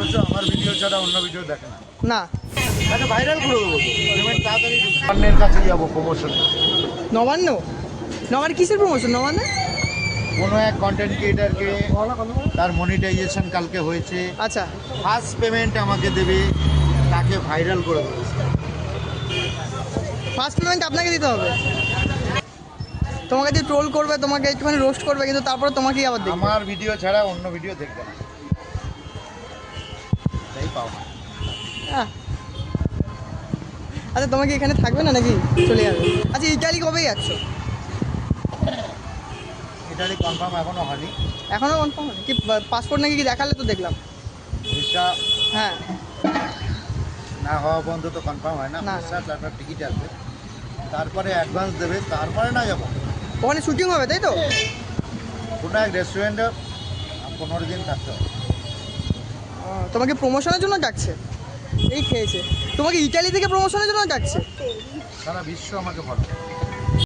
অথচ আমার ভিডিও ছাড়া অন্য ভিডিও দেখে না। না আচ্ছা ভাইরাল করে দেবো, পেমেন্ট তাড়াতাড়ি অন্যের কাছে যাবো প্রমোশনে। নবান্ন নবান্ন কিসের প্রমোশন নবান্নে? কোনো এক কন্টেন্ট ক্রিয়েটারকে তার মনিটাইজেশন কালকে হয়েছে, আচ্ছা ফার্স্ট পেমেন্ট আমাকে দেবে, তাকে ভাইরাল করে দেবো। ফার্স্ট পেমেন্ট আপনাকে দিতে হবে। তোমাকে যে ট্রোল করবে, তোমাকে একটুখানি রোস্ট করবে, কিন্তু তারপরে তোমাকেই আবার দেখবে। আমার ভিডিও ছাড়া অন্য ভিডিও দেখবে না, তাই পাও না। হ্যাঁ। আচ্ছা তোমাকে এখানে থাকবে না নাকি চলে যাবে? আচ্ছা ইটালি কবে যাচ্ছ? এটারই কনফার্ম এখনো হয়নি। এখনও কনফার্ম হয়নি কি? পাসপোর্ট নাকি কি দেখালে তো দেখলাম। ভিসা হ্যাঁ না হওয়া পর্যন্ত তো কনফার্ম হয় না। না। ভিসা তারপর টিকিট আসবে, তারপরে অ্যাডভান্স দেবে, তারপরে না যাবো। ওখানে শুটিং হবে তাই তো? কোনো এক রেস্টুরেন্টে 15 দিন থাকতে হবে। তোমাকে প্রমোশনের জন্য ডাকছে? এই খেয়েছে তোমাকে ইটালি থেকে প্রমোশনের জন্য ডাকছে? সারা বিশ্ব আমাকে ফলো।